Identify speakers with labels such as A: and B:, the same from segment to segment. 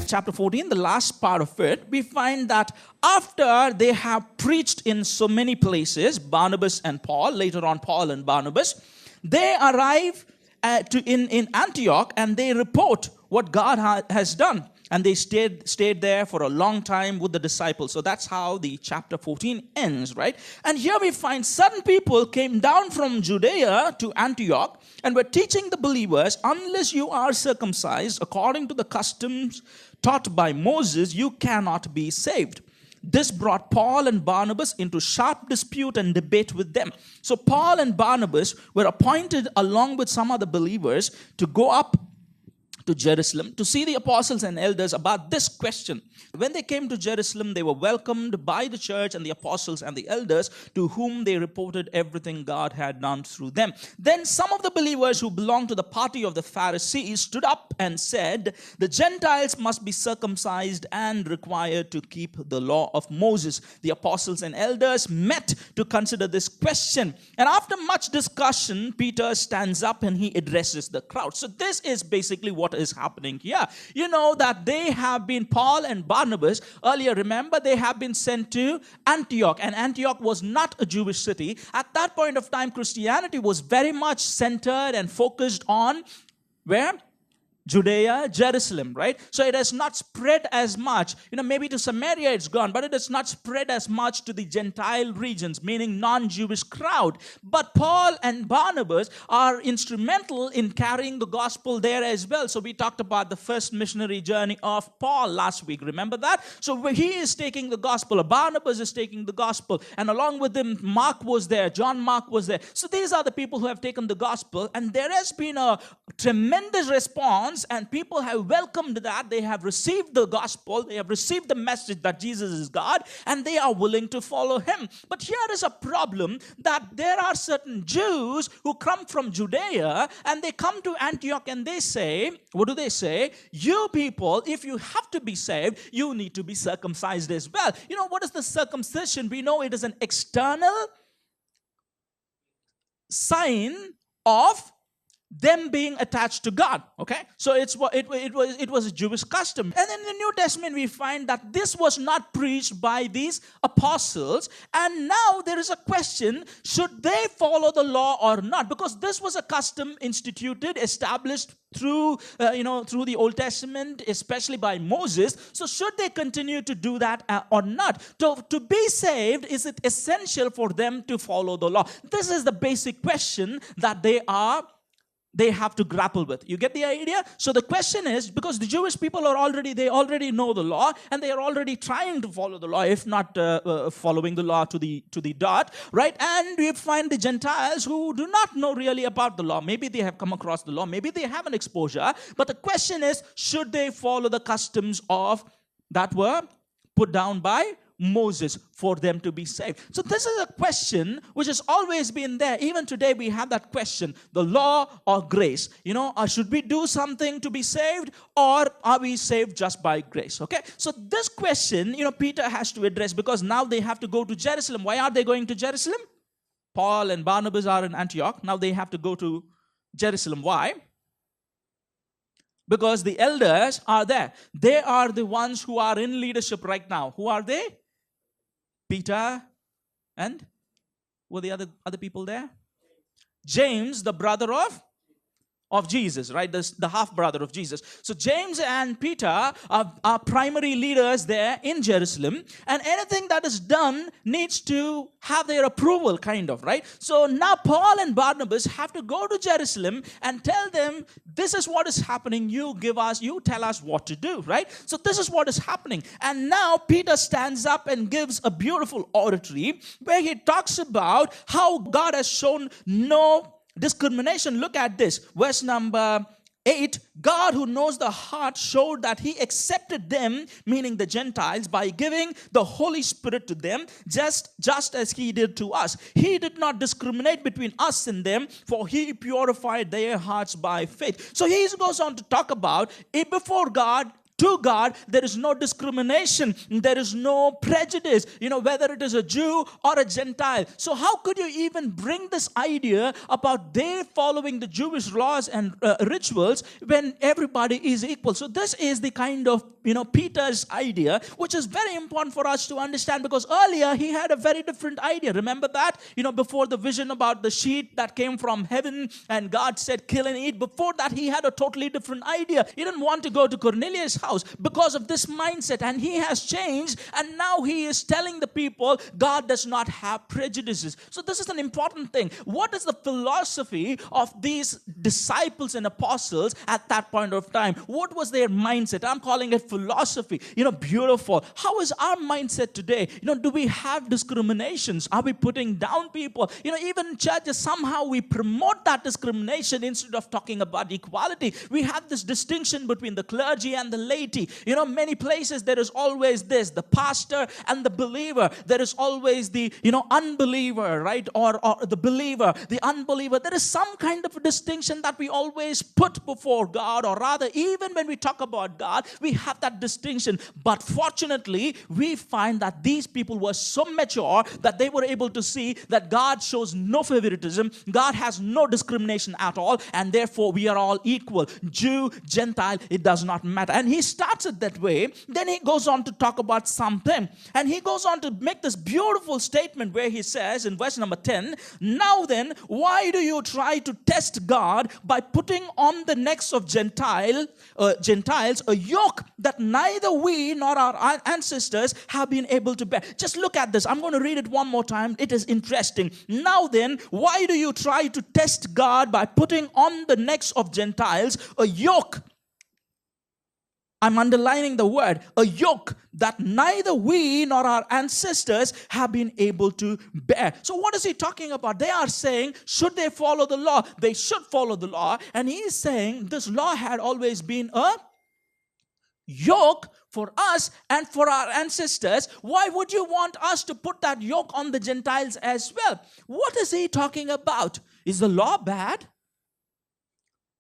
A: Chapter 14, the last part of it, we find that after they have preached in so many places, Barnabas and Paul, later on Paul and Barnabas, they arrive in Antioch and they report what God has done. And they stayed there for a long time with the disciples. So that's how the chapter 14 ends, right? And here we find certain people came down from Judea to Antioch and were teaching the believers, unless you are circumcised according to the customs taught by Moses, you cannot be saved. This brought Paul and Barnabas into sharp dispute and debate with them. So Paul and Barnabas were appointed along with some other believers to go up to Jerusalem to see the apostles and elders about this question. When they came to Jerusalem, they were welcomed by the church and the apostles and the elders, to whom they reported everything God had done through them. Then some of the believers who belonged to the party of the Pharisees stood up and said, the Gentiles must be circumcised and required to keep the law of Moses. The apostles and elders met to consider this question. And after much discussion, Peter stands up and he addresses the crowd. So this is basically what is happening here. You know that they have been, Paul and Barnabas, earlier remember, they have been sent to Antioch, and Antioch was not a Jewish city. At that point of time, Christianity was very much centered and focused on where? Judea, Jerusalem, right? So it has not spread as much. Maybe to Samaria it's gone, but it has not spread as much to the Gentile regions, meaning non-Jewish crowd. But Paul and Barnabas are instrumental in carrying the gospel there as well. So we talked about the first missionary journey of Paul last week. Remember that? So he is taking the gospel. Barnabas is taking the gospel. And along with him, Mark was there. John Mark was there. So these are the people who have taken the gospel. And there has been a tremendous response, and people have welcomed that. They have received the gospel, they have received the message that Jesus is God, and they are willing to follow him. But here is a problem, that there are certain Jews who come from Judea and they come to Antioch and they say, what do they say? You people, if you have to be saved, you need to be circumcised as well. What is the circumcision? We know it is an external sign of them being attached to God. Okay, so it was a Jewish custom. And in the New Testament we find that this was not preached by these apostles, and now there is a question, should they follow the law or not? Because this was a custom instituted, established through the Old Testament, especially by Moses. So should they continue to do that or not? To be saved, is it essential for them to follow the law? This is the basic question that they have to grapple with. You get the idea? So the question is, because the Jewish people they already know the law, and they are already trying to follow the law, if not following the law to the dot, right? And we find the Gentiles who do not know really about the law. Maybe they have come across the law, maybe they have an exposure, but the question is, should they follow the customs that were put down by Moses for them to be saved? So this is a question which has always been there. Even today we have that question, the law or grace. Should we do something to be saved, or are we saved just by grace? Okay, so this question, Peter has to address, because now they have to go to Jerusalem. Why are they going to Jerusalem? Paul and Barnabas are in Antioch. Now they have to go to Jerusalem. Why? Because the elders are there. They are the ones who are in leadership right now. Who are they? Peter and were the other people there? James, the brother of Jesus, right? The half-brother of Jesus. So James and Peter are primary leaders there in Jerusalem, and anything that is done needs to have their approval, kind of, right? So now Paul and Barnabas have to go to Jerusalem and tell them, this is what is happening, you tell us what to do, right? So this is what is happening. And now Peter stands up and gives a beautiful oratory where he talks about how God has shown no discrimination. Look at this, verse number 8. God, who knows the heart, showed that he accepted them, meaning the Gentiles, by giving the Holy Spirit to them, just as he did to us. He did not discriminate between us and them, for he purified their hearts by faith. So he goes on to talk about, before God, to God, there is no discrimination. There is no prejudice, whether it is a Jew or a Gentile. So how could you even bring this idea about they following the Jewish laws and rituals when everybody is equal? So this is the kind of, Peter's idea, which is very important for us to understand, because earlier he had a very different idea. Remember that? Before the vision about the sheet that came from heaven and God said, kill and eat. Before that, he had a totally different idea. He didn't want to go to Cornelius' house because of this mindset, and he has changed, and now he is telling the people God does not have prejudices. So this is an important thing. What is the philosophy of these disciples and apostles at that point of time? What was their mindset? I'm calling it philosophy. Beautiful. How is our mindset today? Do we have discriminations? Are we putting down people? Even in churches, somehow we promote that discrimination instead of talking about equality. We have this distinction between the clergy and the laity. Many places there is always this, the pastor and the believer. There is always the, unbeliever, right? Or the believer, the unbeliever. There is some kind of a distinction that we always put before God, or rather, even when we talk about God, we have that distinction. But fortunately, we find that these people were so mature that they were able to see that God shows no favoritism. God has no discrimination at all, and therefore we are all equal. Jew, Gentile, it does not matter. And he starts it that way. Then he goes on to talk about something, and he goes on to make this beautiful statement where he says in verse number 10, now then, why do you try to test God by putting on the necks of Gentiles a yoke that neither we nor our ancestors have been able to bear? Just look at this. I'm going to read it one more time. It is interesting. Now then, why do you try to test God by putting on the necks of Gentiles a yoke? I'm underlining the word, a yoke that neither we nor our ancestors have been able to bear. So what is he talking about? They are saying, should they follow the law? They should follow the law. And he is saying this law had always been a yoke for us and for our ancestors. Why would you want us to put that yoke on the Gentiles as well? What is he talking about? Is the law bad?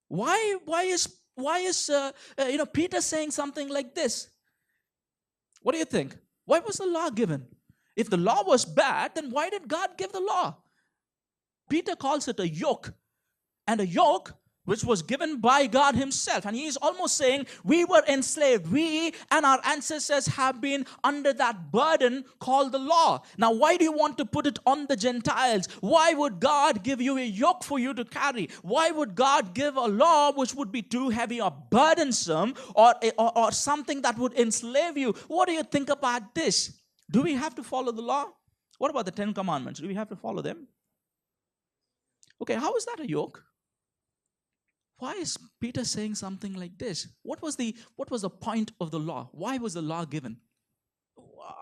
A: Why is Peter saying something like this? What do you think? Why was the law given? If the law was bad, then why did God give the law? Peter calls it a yoke, and a yoke which was given by God himself. And he is almost saying we were enslaved. We and our ancestors have been under that burden called the law. Now, why do you want to put it on the Gentiles? Why would God give you a yoke for you to carry? Why would God give a law which would be too heavy or burdensome, or something that would enslave you? What do you think about this? Do we have to follow the law? What about the 10 Commandments? Do we have to follow them? Okay, how is that a yoke? Why is Peter saying something like this? What was the point of the law? Why was the law given?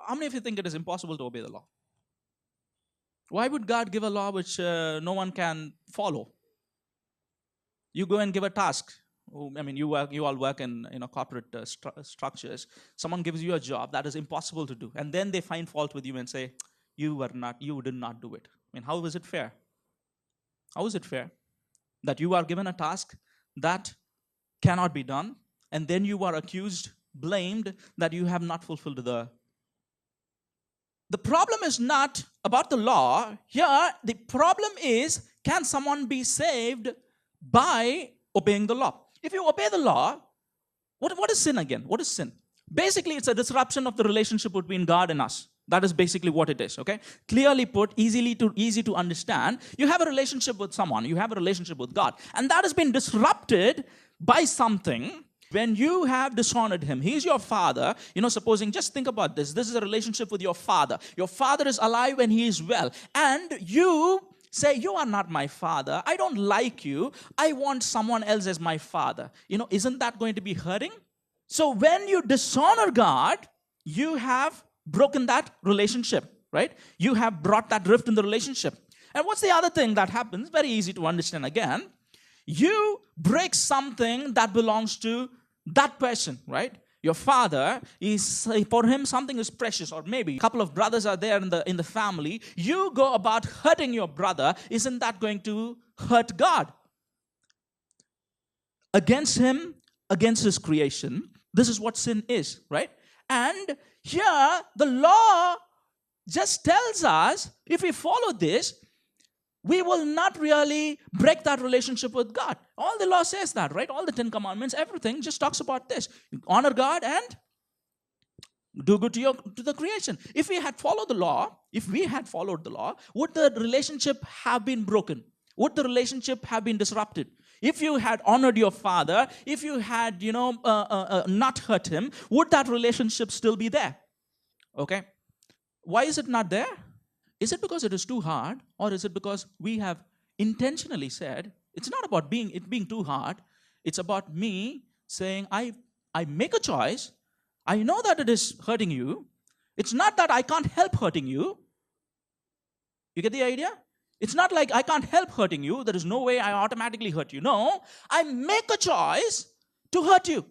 A: How many of you think it is impossible to obey the law? Why would God give a law which no one can follow? You go and give a task. You all work in corporate structures. Someone gives you a job that is impossible to do, and then they find fault with you and say, you did not do it. How is it fair? How is it fair that you are given a task that cannot be done, and then you are accused, blamed that you have not fulfilled the problem is not about the law. Here, the problem is, can someone be saved by obeying the law? If you obey the law, what is sin again? What is sin? Basically, it's a disruption of the relationship between God and us. That is basically what it is, okay? Clearly put, easy to understand. You have a relationship with someone. You have a relationship with God. And that has been disrupted by something when you have dishonored him. He's your father. Supposing, just think about this. This is a relationship with your father. Your father is alive and he is well. And you say, you are not my father. I don't like you. I want someone else as my father. Isn't that going to be hurting? So when you dishonor God, you have broken that relationship, right? You have brought that rift in the relationship. And what's the other thing that happens? Very easy to understand again. You break something that belongs to that person, right? Your father is, for him, something is precious, or maybe a couple of brothers are there in the family. You go about hurting your brother. Isn't that going to hurt God? Against him, against his creation, This is what sin is, right? And here, the law just tells us if we follow this, we will not really break that relationship with God. All the law says that, right? All the 10 commandments, everything just talks about this. Honor God and do good to the creation. If we had followed the law, would the relationship have been broken? Would the relationship have been disrupted? If you had honored your father, if you had, not hurt him, would that relationship still be there? Okay. Why is it not there? Is it because it is too hard, or is it because we have intentionally said it's not about it being too hard? It's about me saying I make a choice. I know that it is hurting you. It's not that I can't help hurting you. You get the idea? It's not like I can't help hurting you. There is no way I automatically hurt you. No, I make a choice to hurt you.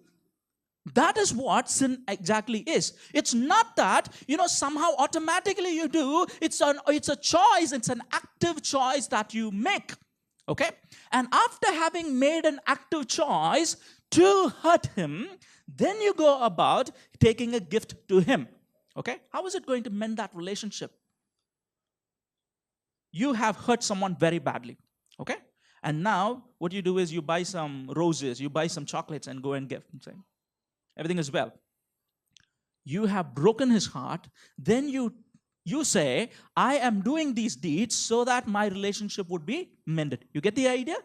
A: That is what sin exactly is. It's not that, somehow automatically you do. It's a choice. It's an active choice that you make. Okay? And after having made an active choice to hurt him, then you go about taking a gift to him. Okay? How is it going to mend that relationship? You have hurt someone very badly. Okay? And now what you do is you buy some roses, you buy some chocolates and go and give him. Say, everything is well. You have broken his heart. Then you say, I am doing these deeds so that my relationship would be mended. You get the idea?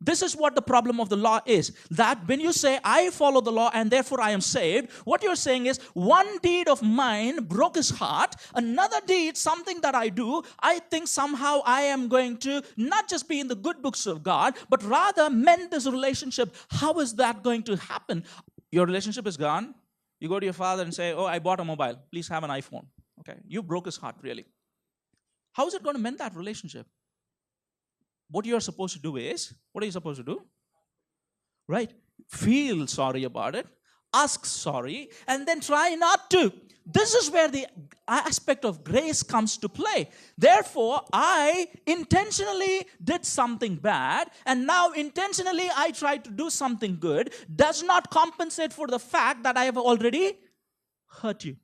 A: This is what the problem of the law is. That when you say, I follow the law and therefore I am saved, what you're saying is, one deed of mine broke his heart. Another deed, something that I do, I think somehow I am going to not just be in the good books of God, but rather mend this relationship. How is that going to happen? Your relationship is gone. You go to your father and say, oh, I bought a mobile. Please have an iPhone. Okay, you broke his heart, really. How is it going to mend that relationship? What you are supposed to do is, what are you supposed to do? Right? Feel sorry about it. Ask sorry. And then try not to. This is where the aspect of grace comes to play. Therefore, I intentionally did something bad, and now intentionally I tried to do something good, does not compensate for the fact that I have already hurt you.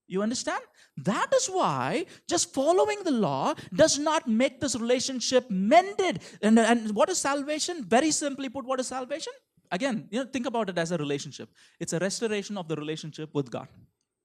A: You understand? That is why just following the law does not make this relationship mended. And what is salvation? Very simply put, what is salvation? Again, think about it as a relationship. It's a restoration of the relationship with God.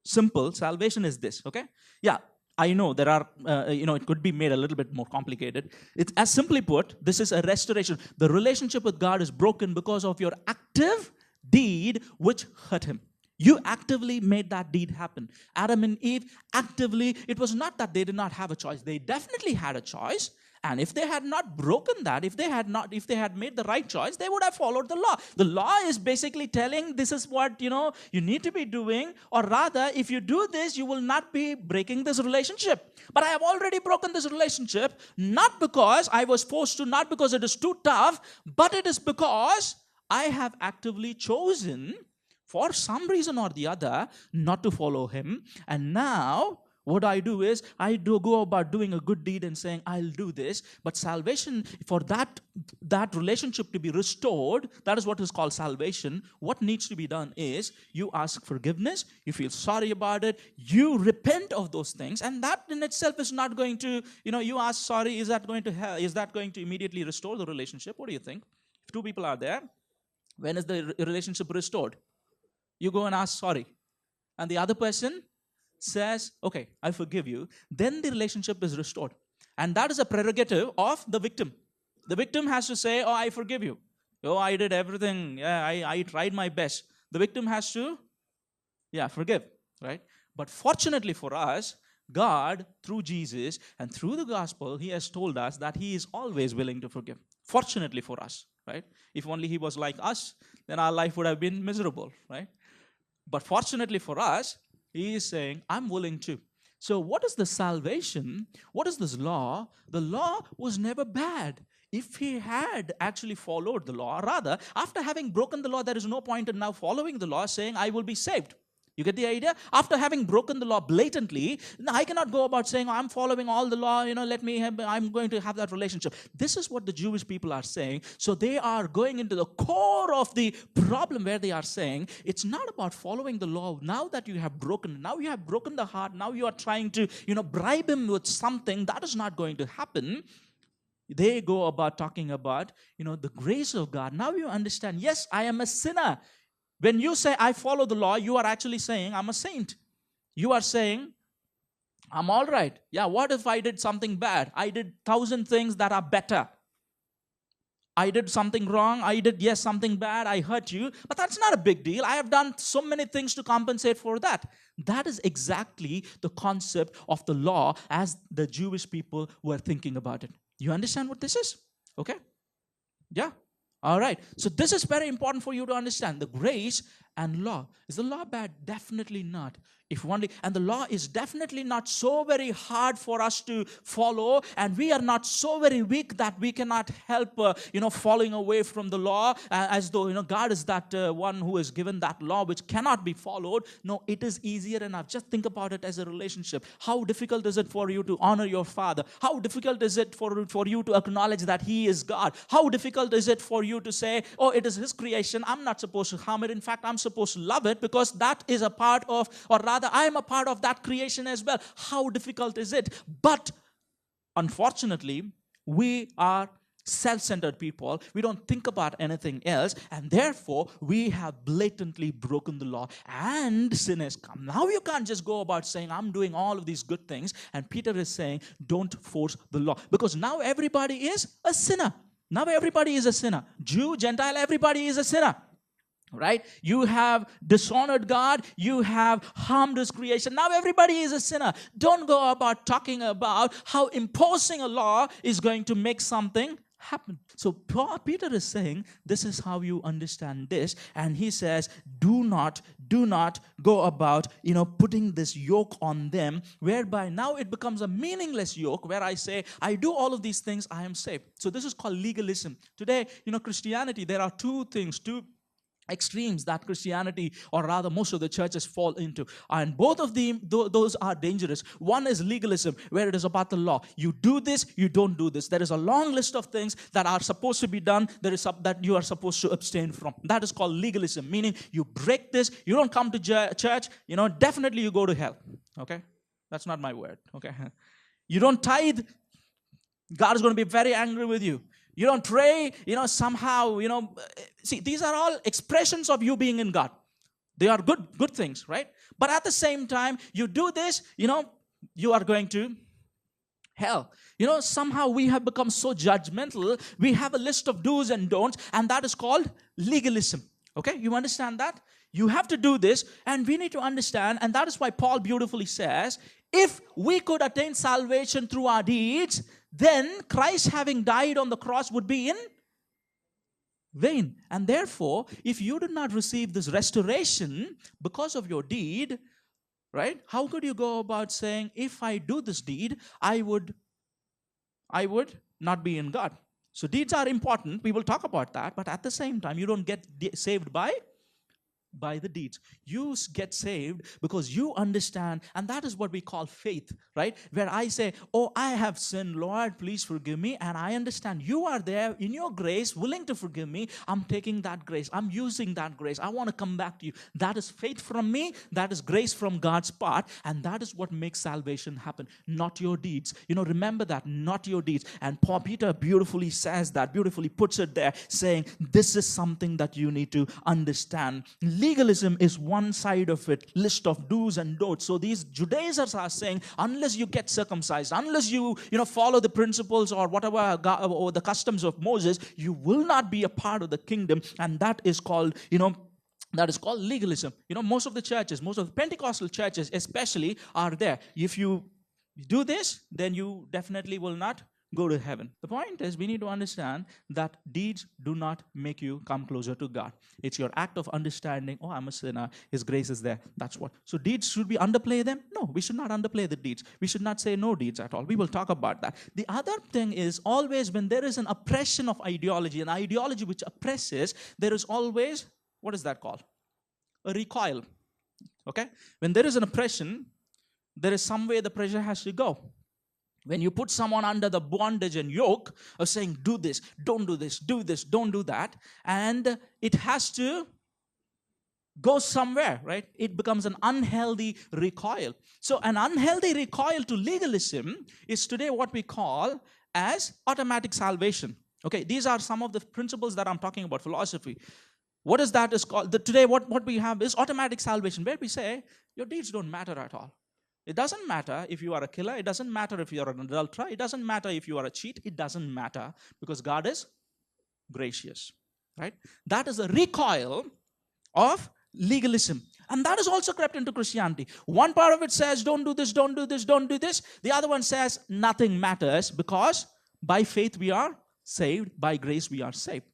A: Simple. Salvation is this, okay? Yeah, I know there are, it could be made a little bit more complicated. It's as simply put, this is a restoration. The relationship with God is broken because of your active deed which hurt him. You actively made that deed happen. Adam and Eve actively, it was not that they did not have a choice. They definitely had a choice. And if they had not broken that, if they had made the right choice, they would have followed the law. The law is basically telling this is what, you need to be doing. Or rather, if you do this, you will not be breaking this relationship. But I have already broken this relationship, not because I was forced to, not because it is too tough, but it is because I have actively chosen, for some reason or the other, not to follow him. And now, what I do is, I do go about doing a good deed and saying, I'll do this. But salvation, for that relationship to be restored, that is what is called salvation. What needs to be done is, you ask forgiveness, you feel sorry about it, you repent of those things, and that in itself is not going to, you ask sorry, is that going to immediately restore the relationship? What do you think? If two people are there, when is the relationship restored? You go and ask sorry. And the other person says, okay, I forgive you. Then the relationship is restored. And that is a prerogative of the victim. The victim has to say, oh, I forgive you. Oh, I did everything. Yeah, I tried my best. The victim has to, forgive, right? But fortunately for us, God, through Jesus and through the gospel, he has told us that he is always willing to forgive. Fortunately for us, right? If only he was like us, then our life would have been miserable, right? But fortunately for us, he is saying, I'm willing to. So what is the salvation? What is this law? The law was never bad. If he had actually followed the law, rather, after having broken the law, there is no point in now following the law, saying, I will be saved. You get the idea? After having broken the law blatantly, I cannot go about saying, I'm following all the law, I'm going to have that relationship. This is what the Jewish people are saying. So they are going into the core of the problem where they are saying, it's not about following the law. Now that you have broken the heart, now you are trying to, bribe him with something. That is not going to happen. They go about talking about, the grace of God. Now you understand, yes, I am a sinner. When you say, I follow the law, you are actually saying, I'm a saint. You are saying, I'm all right. Yeah, what if I did something bad? I did 1,000 things that are better. I did something wrong. I did, something bad. I hurt you. But that's not a big deal. I have done so many things to compensate for that. That is exactly the concept of the law as the Jewish people were thinking about it. You understand what this is? Okay? Yeah. All right. So this is very important for you to understand. The grace and law. Is the law bad? Definitely not. And the law is definitely not so very hard for us to follow, and we are not so very weak that we cannot help, falling away from the law, as though, God is that one who has given that law which cannot be followed. No, it is easier enough. Just think about it as a relationship. How difficult is it for you to honor your father? How difficult is it for you to acknowledge that he is God? How difficult is it for you to say, oh, it is his creation, I'm not supposed to harm it. In fact, I'm supposed to love it because that is a part of, or rather, I am a part of that creation as well. How difficult is it? But unfortunately, we are self-centered people. We don't think about anything else, and therefore we have blatantly broken the law, and sin has come. Now you can't just go about saying, I'm doing all of these good things, and Peter is saying, don't force the law, because now everybody is a sinner. Now everybody is a sinner. Jew, Gentile, everybody is a sinner. Right? You have dishonored God. You have harmed his creation. Now everybody is a sinner. Don't go about talking about how imposing a law is going to make something happen. So Peter is saying, this is how you understand this. And he says, do not go about, putting this yoke on them, whereby now it becomes a meaningless yoke, where I say, I do all of these things, I am saved. So this is called legalism. Today, Christianity, there are two extremes that Christianity, or rather most of the churches, fall into, and both of them, those are dangerous. One is legalism, where it is about the law. You do this, you don't do this. There is a long list of things that are supposed to be done. There is that you are supposed to abstain from. That is called legalism, meaning you break this, you don't come to church, definitely you go to hell. Okay, that's not my word. Okay, you don't tithe, God is going to be very angry with you. You don't pray, somehow, see, these are all expressions of you being in God. They are good things, right? But at the same time, you do this, you are going to hell. Somehow we have become so judgmental. We have a list of do's and don'ts, and that is called legalism. Okay, you understand that? You have to do this, and we need to understand, and that is why Paul beautifully says, if we could attain salvation through our deeds, then Christ having died on the cross would be in vain. And therefore, if you did not receive this restoration because of your deed, right? How could you go about saying, if I do this deed, I would not be in God? So deeds are important. We will talk about that. But at the same time, you don't get saved by the deeds. You get saved because you understand, and that is what we call faith, right? Where I say, oh, I have sinned, Lord, please forgive me, and I understand you are there in your grace, willing to forgive me. I'm taking that grace. I'm using that grace. I want to come back to you. That is faith from me. That is grace from God's part, and that is what makes salvation happen, not your deeds. Remember that, not your deeds. And Peter beautifully says that, beautifully puts it there, saying, this is something that you need to understand. Legalism is one side of it, list of do's and don'ts. So these Judaizers are saying, unless you get circumcised, unless you follow the principles or whatever or the customs of Moses, you will not be a part of the kingdom. And that is called legalism. Most of the churches, most of the Pentecostal churches especially, are there. If you do this, then you definitely will not go to heaven. The point is, we need to understand that deeds do not make you come closer to God. It's your act of understanding, oh, I'm a sinner, his grace is there. That's what. So deeds, should we underplay them? No, we should not underplay the deeds. We should not say no deeds at all. We will talk about that. The other thing is, always when there is an oppression of ideology, an ideology which oppresses, there is always, what is that called? A recoil. Okay? When there is an oppression, there is some way the pressure has to go. When you put someone under the bondage and yoke of saying, do this, don't do this, do this, don't do that, and it has to go somewhere, right? It becomes an unhealthy recoil. So an unhealthy recoil to legalism is today what we call as automatic salvation. Okay, these are some of the principles that I'm talking about, philosophy. What is that is called? Today what we have is automatic salvation, where we say your deeds don't matter at all. It doesn't matter if you are a killer. It doesn't matter if you are an adulterer. It doesn't matter if you are a cheat. It doesn't matter, because God is gracious, right? That is a recoil of legalism. And that is also crept into Christianity. One part of it says, don't do this, don't do this, don't do this. The other one says, nothing matters, because by faith we are saved, by grace we are saved.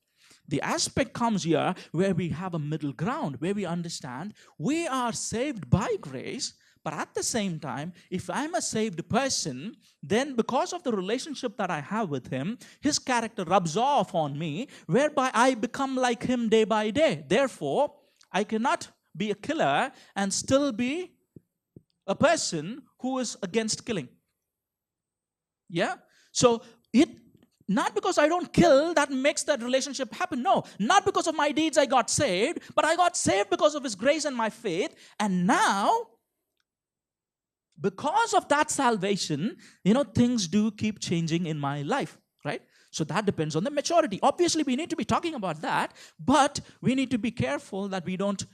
A: The aspect comes here where we have a middle ground, where we understand we are saved by grace, but at the same time, if I'm a saved person, then because of the relationship that I have with him, his character rubs off on me, whereby I become like him day by day. Therefore, I cannot be a killer and still be a person who is against killing. Yeah? So not because I don't kill that makes that relationship happen. No, not because of my deeds I got saved, but I got saved because of his grace and my faith. And now, because of that salvation, things do keep changing in my life, right? So that depends on the maturity. Obviously, we need to be talking about that, but we need to be careful that we don't,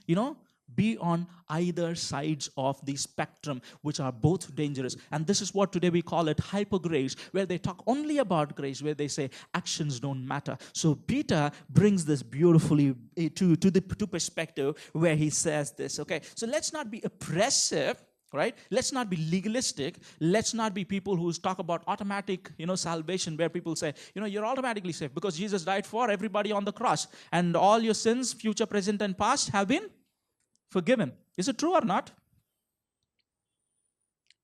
A: be on either sides of the spectrum, which are both dangerous. And this is what today we call it hyper grace, where they talk only about grace, where they say actions don't matter. So Peter brings this beautifully to perspective, where he says this. Okay, so let's not be oppressive. Right? Let's not be legalistic. Let's not be people who talk about automatic, salvation, where people say, you're automatically saved because Jesus died for everybody on the cross, and all your sins, future, present, and past, have been forgiven. Is it true or not?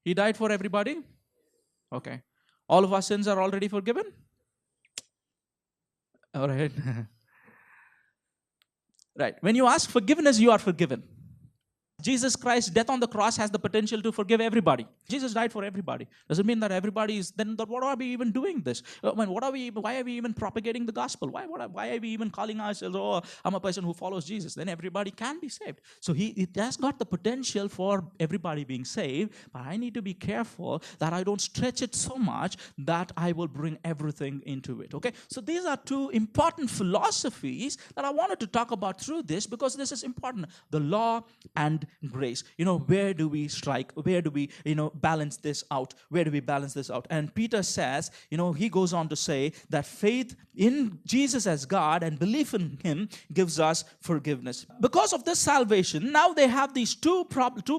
A: He died for everybody? Okay. All of our sins are already forgiven? All right. Right. When you ask forgiveness, you are forgiven. Jesus Christ's death on the cross has the potential to forgive everybody. Jesus died for everybody. Does it mean that everybody is, then what are we even doing this? Why are we even propagating the gospel? Why are we even calling ourselves, oh, I'm a person who follows Jesus? Then everybody can be saved. So it has got the potential for everybody being saved, but I need to be careful that I don't stretch it so much that I will bring everything into it. Okay? So these are two important philosophies that I wanted to talk about through this, because this is important. The law and grace. Where do we strike? Where do we, balance this out? Where do we balance this out? And Peter says, he goes on to say that faith in Jesus as God and belief in him gives us forgiveness. Because of this salvation, now they have these two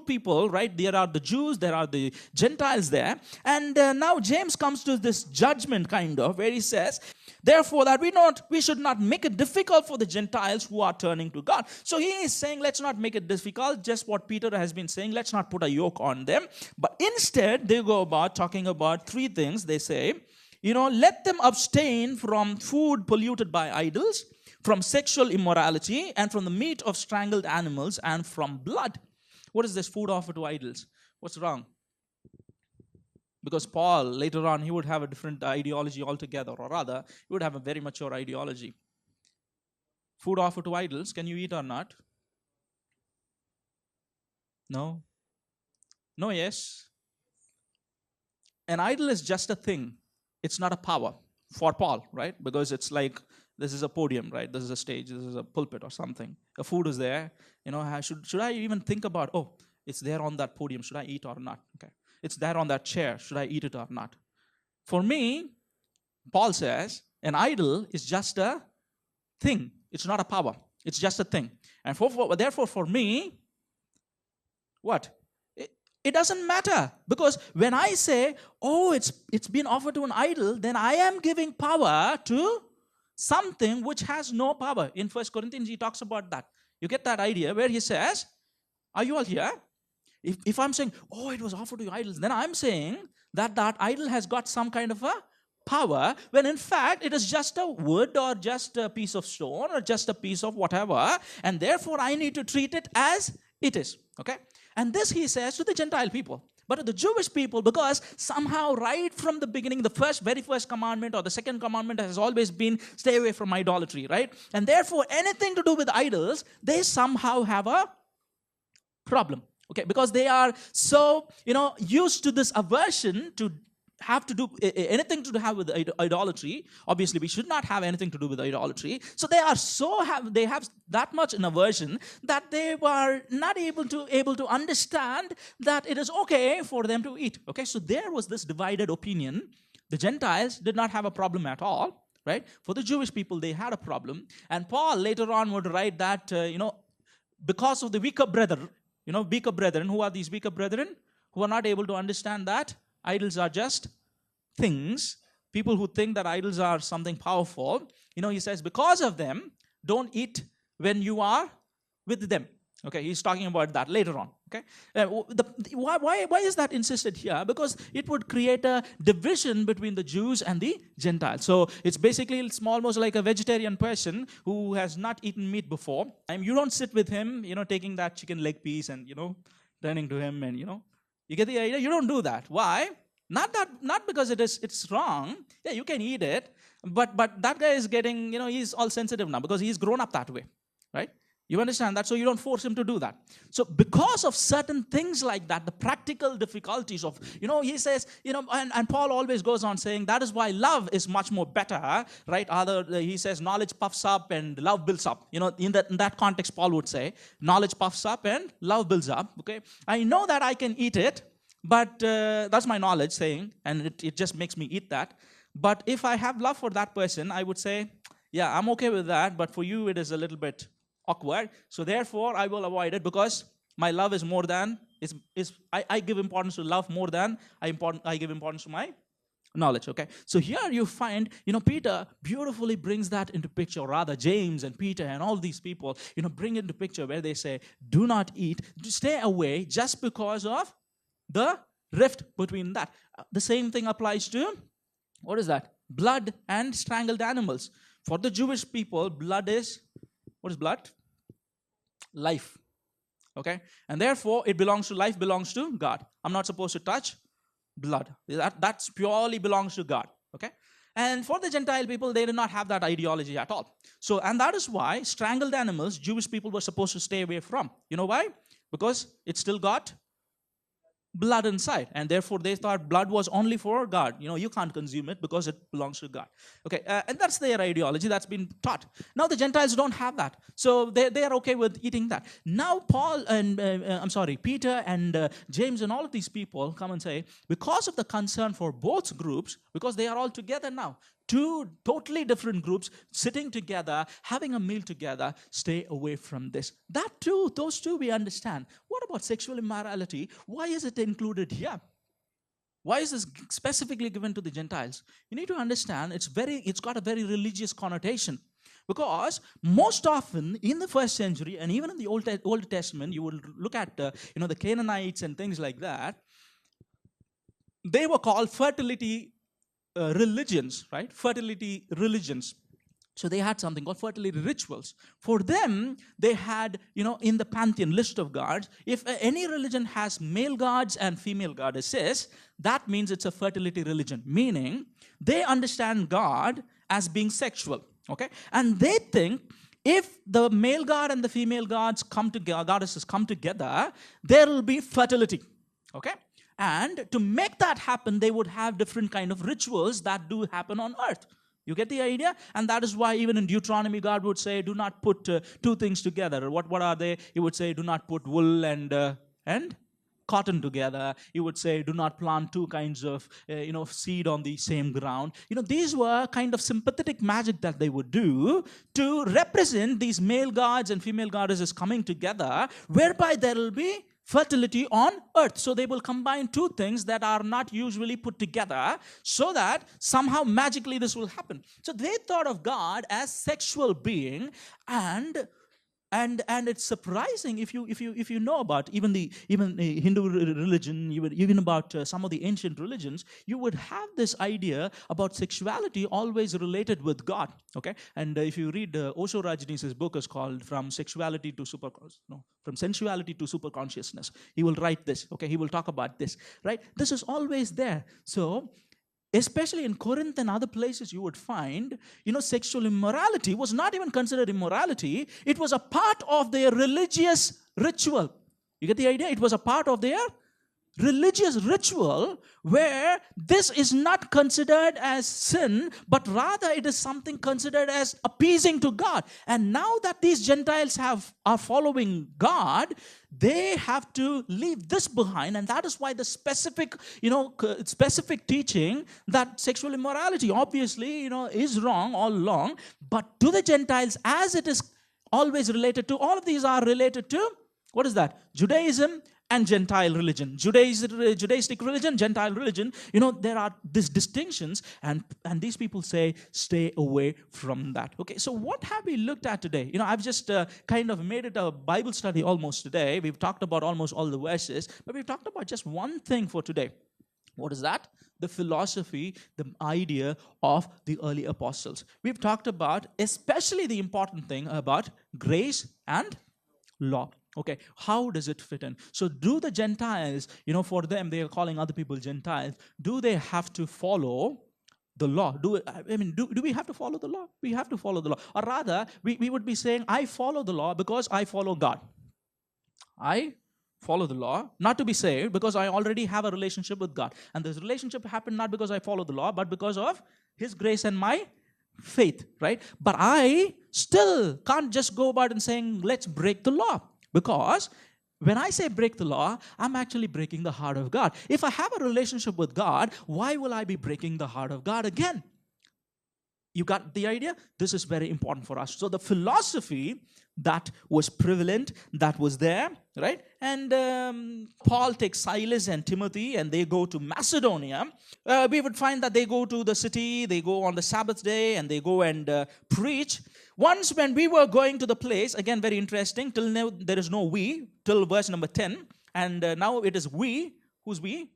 A: people, right? There are the Jews, there are the Gentiles there. And now James comes to this judgment kind of, where he says, therefore, that we should not make it difficult for the Gentiles who are turning to God. So he is saying, let's not make it difficult. Just what Peter has been saying, let's not put a yoke on them. But instead, they go about talking about three things. They say, let them abstain from food polluted by idols, from sexual immorality, and from the meat of strangled animals, and from blood. What is this food offered to idols? What's wrong? Because Paul, later on, he would have a different ideology altogether, or rather, he would have a very mature ideology. Food offered to idols, can you eat or not? No. No, yes. An idol is just a thing. It's not a power for Paul, right? Because it's like, this is a podium, right? This is a stage, this is a pulpit or something. The food is there. Should I even think about, it's there on that podium, should I eat or not? Okay. It's there on that chair. Should I eat it or not? For me, Paul says, an idol is just a thing. It's not a power. It's just a thing. And therefore, for me, what? It doesn't matter. Because when I say, it's been offered to an idol, then I am giving power to something which has no power. In 1 Corinthians, he talks about that. You get that idea where he says, are you all here? If I'm saying, it was offered to idols, then I'm saying that idol has got some kind of a power, when in fact it is just a wood or just a piece of stone or just a piece of whatever, and therefore I need to treat it as it is. Okay? And this he says to the Gentile people. But to the Jewish people, because somehow right from the beginning, the very first commandment or the second commandment has always been stay away from idolatry, right? And therefore, anything to do with idols, they somehow have a problem. Okay, because they are so, used to this aversion to have to do anything to have with idolatry. Obviously, we should not have anything to do with idolatry. So they are they have that much an aversion that they were not able to understand that it is okay for them to eat. Okay, so there was this divided opinion. The Gentiles did not have a problem at all, right? For the Jewish people, they had a problem. And Paul later on would write that, because of the weaker brethren, weaker brethren. Who are these weaker brethren? Who are not able to understand that idols are just things. People who think that idols are something powerful. He says, because of them, don't eat when you are with them. Okay, he's talking about that later on. Okay, why is that insisted here? Because it would create a division between the Jews and the Gentiles. So it's basically, it's almost like a vegetarian person who has not eaten meat before. And you don't sit with him, taking that chicken leg piece and turning to him and you get the idea. You don't do that. Why? Not because it's wrong. Yeah, you can eat it, but that guy is getting he's all sensitive now because he's grown up that way, right? You understand that? So you don't force him to do that. So because of certain things like that, the practical difficulties of, he says, and Paul always goes on saying that is why love is much more better, right? He says knowledge puffs up and love builds up. In that context, Paul would say knowledge puffs up and love builds up. Okay, I know that I can eat it, but that's my knowledge saying, and it just makes me eat that. But if I have love for that person, I would say, yeah, I'm okay with that, but for you it is a little bit awkward, so therefore I will avoid it because my love is more than I give importance to love more than I give importance to my knowledge. Okay, so here you find Peter beautifully brings that into picture, or rather James and Peter and all these people bring into picture where they say do not eat, stay away, just because of the rift between that. The same thing applies to what is that? Blood and strangled animals. For the Jewish people, blood is, what is blood? Life. Okay? And therefore, it belongs to life, belongs to God. I'm not supposed to touch blood. That purely belongs to God. Okay? And for the Gentile people, they did not have that ideology at all. So, and that is why strangled animals, Jewish people were supposed to stay away from. You know why? Because it still got blood inside, and therefore they thought blood was only for God. You can't consume it because it belongs to God. Okay, and that's their ideology that's been taught. Now the Gentiles don't have that, so they are okay with eating that. Now Paul and Peter and James and all of these people come and say, because of the concern for both groups, because they are all together now, two totally different groups sitting together, having a meal together, stay away from this. That too, those two we understand. What about sexual immorality? Why is it included here? Why is this specifically given to the Gentiles? You need to understand it's got a very religious connotation. Because most often in the first century and even in the Old Testament, you will look at the Canaanites and things like that. They were called fertility religions, right? Fertility religions. So they had something called fertility rituals. For them, they had, in the pantheon list of gods, if any religion has male gods and female goddesses, that means it's a fertility religion. Meaning, they understand God as being sexual. Okay? And they think if the male god and the female gods goddesses come together, there will be fertility. Okay? And to make that happen, they would have different kind of rituals that do happen on earth. You get the idea? And that is why even in Deuteronomy, God would say, do not put two things together. What are they? He would say, do not put wool and cotton together. He would say, do not plant two kinds of seed on the same ground. These were kind of sympathetic magic that they would do to represent these male gods and female goddesses coming together, whereby there will be fertility on earth. So they will combine two things that are not usually put together so that somehow magically this will happen. So they thought of God as sexual being, and And it's surprising if you know about even the Hindu religion, even about some of the ancient religions, you would have this idea about sexuality always related with God. Okay, and if you read Osho Rajneesh's book is called From Sensuality to Super Consciousness. He will write this. Okay, he will talk about this. Right, this is always there. So, especially in Corinth and other places, you would find, sexual immorality was not even considered immorality. It was a part of their religious ritual. You get the idea? It was a part of their religious ritual where this is not considered as sin, but rather it is something considered as appeasing to God. And now that these Gentiles are following God, they have to leave this behind, and that is why the specific teaching that sexual immorality obviously is wrong all along, but to the Gentiles, as it is always related to, all of these are related to, what is that? Judaism and Gentile religion. Judaistic religion, Gentile religion, there are these distinctions, and these people say, stay away from that. Okay, so what have we looked at today? I've just kind of made it a Bible study almost today. We've talked about almost all the verses, but we've talked about just one thing for today. What is that? The philosophy, the idea of the early apostles. We've talked about especially the important thing about grace and law. Okay, how does it fit in? So do the Gentiles, for them, they are calling other people Gentiles, do they have to follow the law? Do we have to follow the law? We have to follow the law. Or rather, we would be saying, I follow the law because I follow God. I follow the law, not to be saved, because I already have a relationship with God. And this relationship happened not because I follow the law, but because of His grace and my faith, right? But I still can't just go about and saying, let's break the law. Because when I say break the law, I'm actually breaking the heart of God. If I have a relationship with God, why will I be breaking the heart of God again? You got the idea? This is very important for us. So the philosophy that was prevalent, that was there, right? And Paul takes Silas and Timothy and they go to Macedonia. We would find that they go to the city, they go on the Sabbath day and they go and preach. Once when we were going to the place, again very interesting, till now there is no we, till verse number 10. And now it is we. Who's we?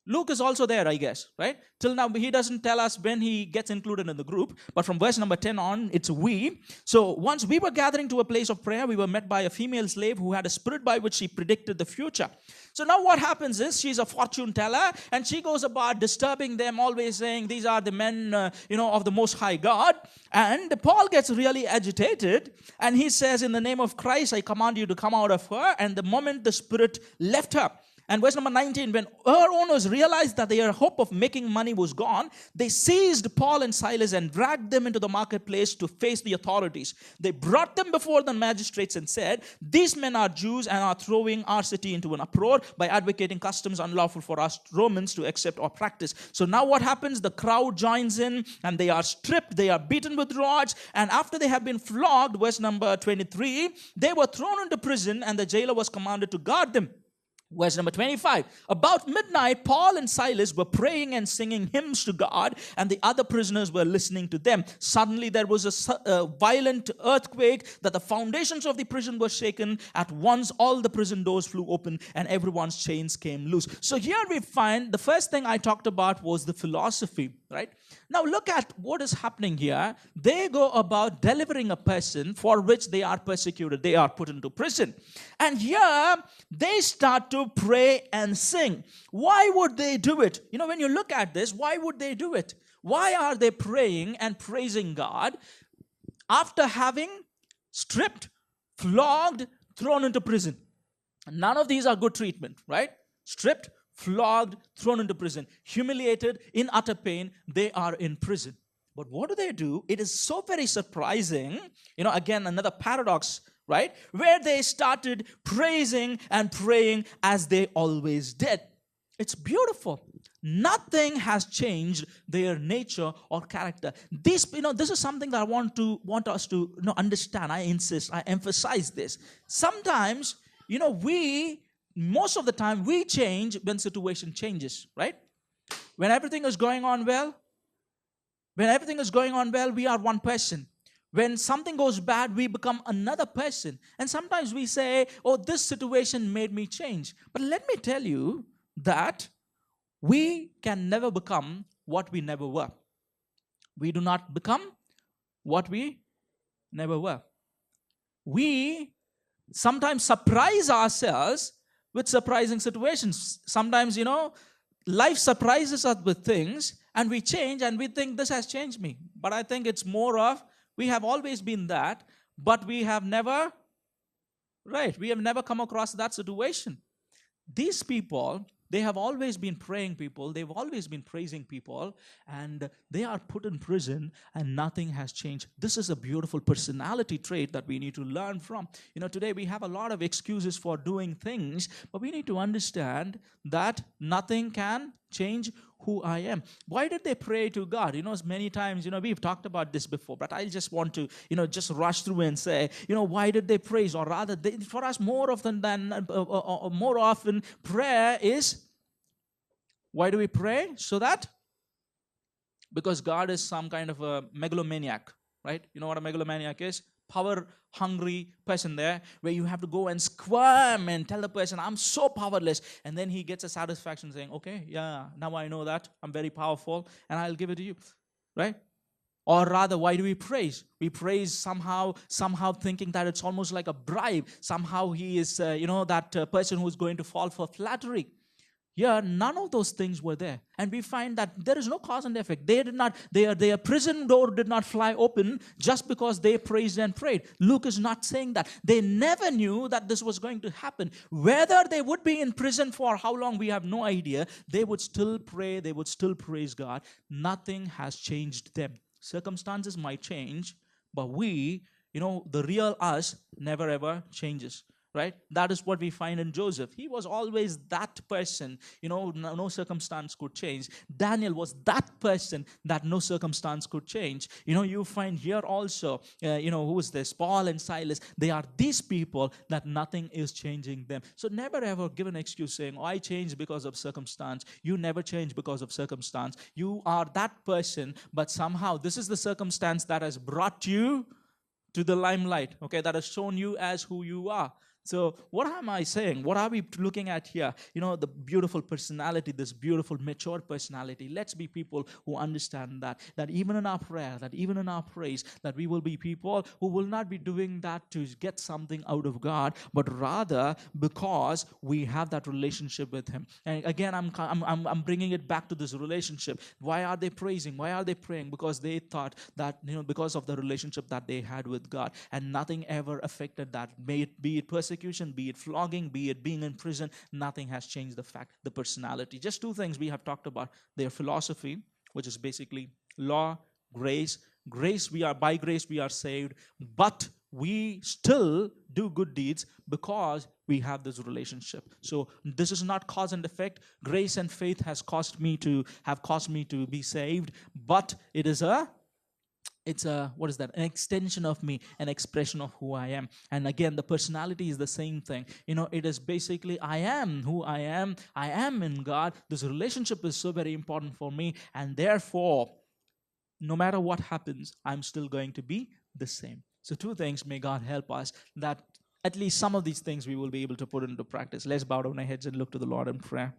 A: Luke is also there, I guess, right? Till now, he doesn't tell us when he gets included in the group, but from verse number 10 on, it's we. So once we were gathering to a place of prayer, we were met by a female slave who had a spirit by which she predicted the future. So now what happens is, she's a fortune teller, and she goes about disturbing them, always saying, these are the men, of the Most High God. And Paul gets really agitated, and he says, in the name of Christ, I command you to come out of her. And the moment the spirit left her, and verse number 19, when her owners realized that their hope of making money was gone, they seized Paul and Silas and dragged them into the marketplace to face the authorities. They brought them before the magistrates and said, these men are Jews and are throwing our city into an uproar by advocating customs unlawful for us Romans to accept or practice. So now what happens? The crowd joins in and they are stripped, they are beaten with rods, and after they have been flogged, verse number 23, they were thrown into prison and the jailer was commanded to guard them. Verse number 25, about midnight, Paul and Silas were praying and singing hymns to God, and the other prisoners were listening to them. Suddenly there was a violent earthquake that the foundations of the prison were shaken. At once all the prison doors flew open and everyone's chains came loose. So here we find the first thing I talked about was the philosophy, right? Now look at what is happening here. They go about delivering a person for which they are persecuted. They are put into prison. And here they start to pray and sing. Why would they do it? When you look at this, why would they do it? Why are they praying and praising God after having stripped, flogged, thrown into prison? None of these are good treatment, right? Stripped, flogged, thrown into prison, humiliated, in utter pain, they are in prison. But what do? It is so very surprising. Again, another paradox, right? Where they started praising and praying as they always did. It's beautiful. Nothing has changed their nature or character. This is something that I want us to understand. I insist, I emphasize this. Sometimes, most of the time, we change when situation changes, right? When everything is going on well, we are one person. When something goes bad, we become another person. And sometimes we say, oh, this situation made me change. But let me tell you that we can never become what we never were. We do not become what we never were. We sometimes surprise ourselves with surprising situations. Sometimes, life surprises us with things and we change and we think this has changed me. But I think it's more of we have always been that, but we have never come across that situation. These people, they have always been praying people, they've always been praising people, and they are put in prison and nothing has changed. This is a beautiful personality trait that we need to learn from. Today we have a lot of excuses for doing things, but we need to understand that nothing can change who I am. Why did they pray to God? Many times, we've talked about this before, but I just want to, just rush through and say, why did they praise? Or rather, for us, more often, prayer is, why do we pray? Because God is some kind of a megalomaniac, right? You know what a megalomaniac is? Power-hungry person there, where you have to go and squirm and tell the person, I'm so powerless. And then he gets a satisfaction saying, okay, yeah, now I know that I'm very powerful and I'll give it to you, right? Or rather, why do we praise? We praise somehow thinking that it's almost like a bribe. Somehow he is, that person who's going to fall for flattery. Here, none of those things were there. And we find that there is no cause and effect. Their prison door did not fly open just because they praised and prayed. Luke is not saying that. They never knew that this was going to happen. Whether they would be in prison for how long, we have no idea. They would still pray. They would still praise God. Nothing has changed them. Circumstances might change, but we, the real us never ever changes. Right? That is what we find in Joseph. He was always that person, no circumstance could change. Daniel was that person that no circumstance could change. You find here also, who is this? Paul and Silas. They are these people that nothing is changing them. So never ever give an excuse saying, I changed because of circumstance. You never change because of circumstance. You are that person, but somehow this is the circumstance that has brought you to the limelight, okay, that has shown you as who you are. So what am I saying? What are we looking at here? The beautiful personality, this beautiful mature personality. Let's be people who understand that even in our prayer, that even in our praise, that we will be people who will not be doing that to get something out of God, but rather because we have that relationship with Him. And again, I'm bringing it back to this relationship. Why are they praising? Why are they praying? Because they thought that, because of the relationship that they had with God, and nothing ever affected that. Be it persecution, be it flogging, be it being in prison, nothing has changed the fact, the personality. Just two things we have talked about: their philosophy, which is basically law, grace. By grace we are saved, but we still do good deeds because we have this relationship. So this is not cause and effect. Grace and faith have caused me to be saved, but it's an extension of me, an expression of who I am. And again, the personality is the same thing. It is basically, I am who I am. I am in God. This relationship is so very important for me. And therefore, no matter what happens, I'm still going to be the same. So two things, may God help us, that at least some of these things we will be able to put into practice. Let's bow down our heads and look to the Lord in prayer.